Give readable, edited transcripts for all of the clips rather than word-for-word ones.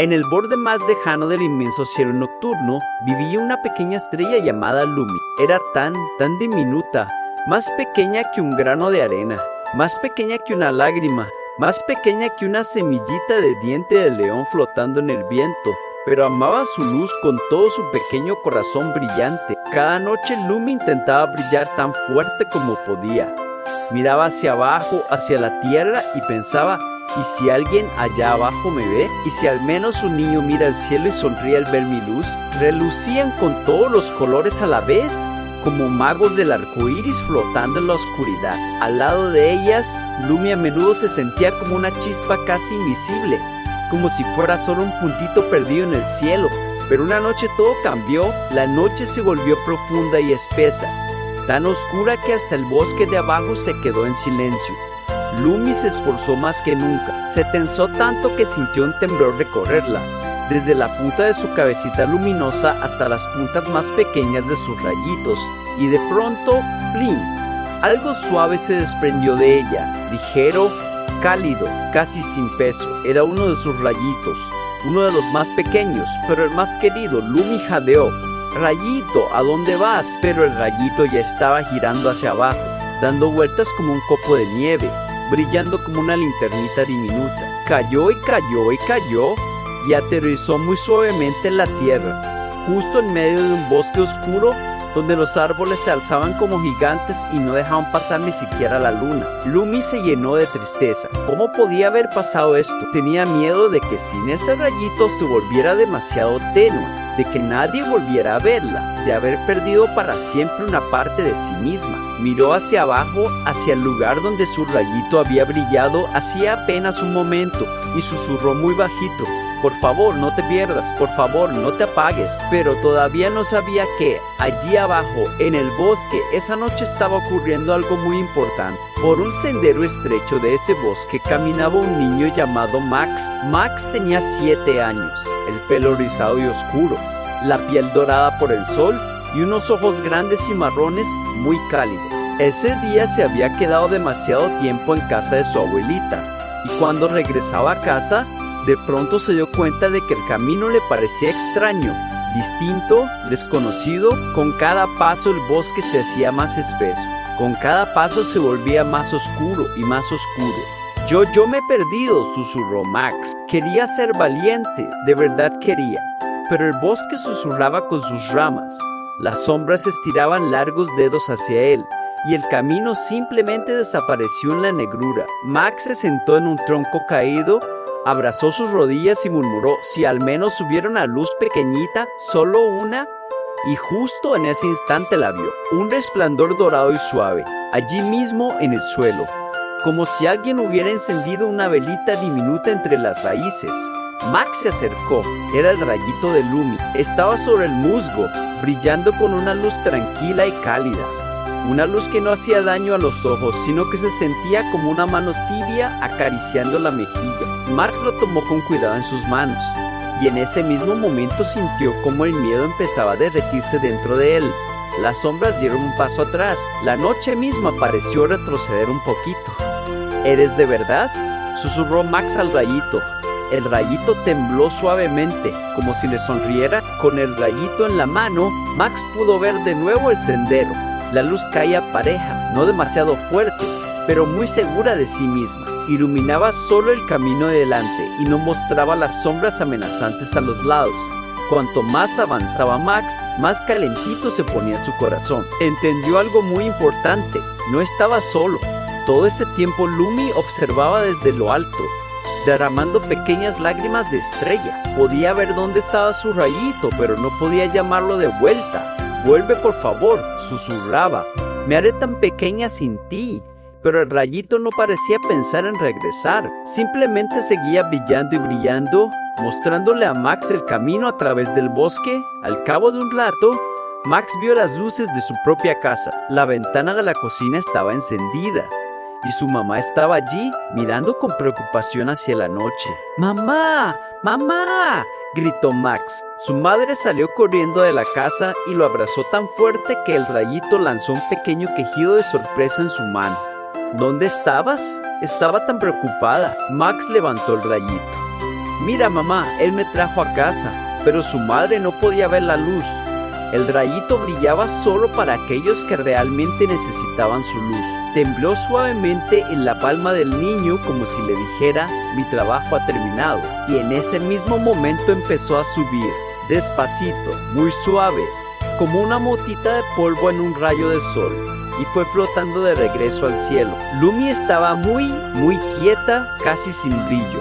En el borde más lejano del inmenso cielo nocturno vivía una pequeña estrella llamada Lumi. Era tan diminuta, más pequeña que un grano de arena, más pequeña que una lágrima, más pequeña que una semillita de diente de león flotando en el viento, pero amaba su luz con todo su pequeño corazón brillante. Cada noche Lumi intentaba brillar tan fuerte como podía. Miraba hacia abajo, hacia la tierra y pensaba: ¿y si alguien allá abajo me ve? ¿Y si al menos un niño mira al cielo y sonríe al ver mi luz? Relucían con todos los colores a la vez, como magos del arco iris flotando en la oscuridad. Al lado de ellas, Lumi a menudo se sentía como una chispa casi invisible, como si fuera solo un puntito perdido en el cielo. Pero una noche todo cambió. La noche se volvió profunda y espesa, tan oscura que hasta el bosque de abajo se quedó en silencio. Lumi se esforzó más que nunca. Se tensó tanto que sintió un temblor recorrerla, desde la punta de su cabecita luminosa hasta las puntas más pequeñas de sus rayitos. Y de pronto, ¡plin!, algo suave se desprendió de ella, ligero, cálido, casi sin peso. Era uno de sus rayitos, uno de los más pequeños, pero el más querido. Lumi jadeó: «Rayito, ¿a dónde vas?». Pero el rayito ya estaba girando hacia abajo, dando vueltas como un copo de nieve, brillando como una linternita diminuta. Cayó y cayó y cayó, y aterrizó muy suavemente en la tierra, justo en medio de un bosque oscuro donde los árboles se alzaban como gigantes y no dejaban pasar ni siquiera la luna. Lumi se llenó de tristeza. ¿Cómo podía haber pasado esto? Tenía miedo de que sin ese rayito se volviera demasiado tenue, de que nadie volviera a verla, de haber perdido para siempre una parte de sí misma. Miró hacia abajo, hacia el lugar donde su rayito había brillado hacía apenas un momento, y susurró muy bajito: «Por favor, no te pierdas, por favor, no te apagues». Pero todavía no sabía que, allí abajo, en el bosque, esa noche estaba ocurriendo algo muy importante. Por un sendero estrecho de ese bosque caminaba un niño llamado Max. Max tenía 7 años, el pelo rizado y oscuro, la piel dorada por el sol y unos ojos grandes y marrones muy cálidos. Ese día se había quedado demasiado tiempo en casa de su abuelita, y cuando regresaba a casa, de pronto se dio cuenta de que el camino le parecía extraño, distinto, desconocido. Con cada paso el bosque se hacía más espeso. Con cada paso se volvía más oscuro y más oscuro. Yo me he perdido», susurró Max. Quería ser valiente, de verdad quería. Pero el bosque susurraba con sus ramas. Las sombras estiraban largos dedos hacia él, y el camino simplemente desapareció en la negrura. Max se sentó en un tronco caído, abrazó sus rodillas y murmuró: «Si al menos hubiera una luz pequeñita, solo una». Y justo en ese instante la vio, un resplandor dorado y suave, allí mismo en el suelo, como si alguien hubiera encendido una velita diminuta entre las raíces. Max se acercó. Era el rayito de Lumi. Estaba sobre el musgo, brillando con una luz tranquila y cálida. Una luz que no hacía daño a los ojos, sino que se sentía como una mano tibia acariciando la mejilla. Max lo tomó con cuidado en sus manos, y en ese mismo momento sintió como el miedo empezaba a derretirse dentro de él. Las sombras dieron un paso atrás. La noche misma pareció retroceder un poquito. «¿Eres de verdad?», susurró Max al rayito. El rayito tembló suavemente, como si le sonriera. Con el rayito en la mano, Max pudo ver de nuevo el sendero. La luz caía pareja, no demasiado fuerte, pero muy segura de sí misma. Iluminaba solo el camino de delante y no mostraba las sombras amenazantes a los lados. Cuanto más avanzaba Max, más calentito se ponía su corazón. Entendió algo muy importante: no estaba solo. Todo ese tiempo Lumi observaba desde lo alto, derramando pequeñas lágrimas de estrella. Podía ver dónde estaba su rayito, pero no podía llamarlo de vuelta. «Vuelve, por favor», susurraba. «Me haré tan pequeña sin ti». Pero el rayito no parecía pensar en regresar. Simplemente seguía brillando y brillando, mostrándole a Max el camino a través del bosque. Al cabo de un rato, Max vio las luces de su propia casa. La ventana de la cocina estaba encendida, y su mamá estaba allí, mirando con preocupación hacia la noche. «¡Mamá! ¡Mamá!», gritó Max. Su madre salió corriendo de la casa y lo abrazó tan fuerte que el rayito lanzó un pequeño quejido de sorpresa en su mano. «¿Dónde estabas?». Estaba tan preocupada. Max levantó el rayito. Mira mamá, él me trajo a casa, pero su madre no podía ver la luz. El rayito brillaba solo para aquellos que realmente necesitaban su luz. Tembló suavemente en la palma del niño como si le dijera, mi trabajo ha terminado. Y en ese mismo momento empezó a subir, despacito, muy suave, como una motita de polvo en un rayo de sol, y fue flotando de regreso al cielo. Lumi estaba muy quieta, casi sin brillo.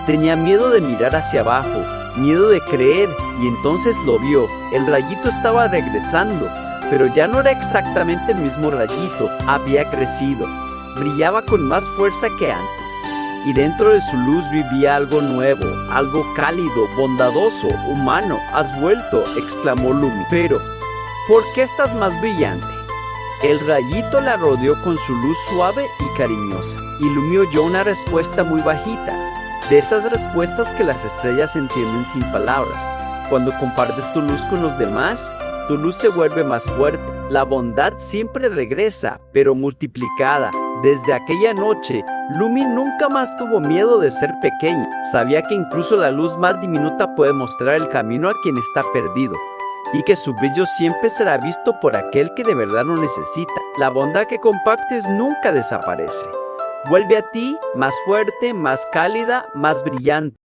Tenía miedo de mirar hacia abajo, miedo de creer, y entonces lo vio. El rayito estaba regresando, pero ya no era exactamente el mismo rayito, había crecido. Brillaba con más fuerza que antes, y dentro de su luz vivía algo nuevo, algo cálido, bondadoso, humano. «Has vuelto», exclamó Lumi. «Pero, ¿por qué estás más brillante?» El rayito la rodeó con su luz suave y cariñosa, y Lumi oyó una respuesta muy bajita, de esas respuestas que las estrellas entienden sin palabras. Cuando compartes tu luz con los demás, tu luz se vuelve más fuerte. La bondad siempre regresa, pero multiplicada. Desde aquella noche, Lumi nunca más tuvo miedo de ser pequeña. Sabía que incluso la luz más diminuta puede mostrar el camino a quien está perdido, y que su brillo siempre será visto por aquel que de verdad lo necesita. La bondad que compartes nunca desaparece. Vuelve a ti más fuerte, más cálida, más brillante.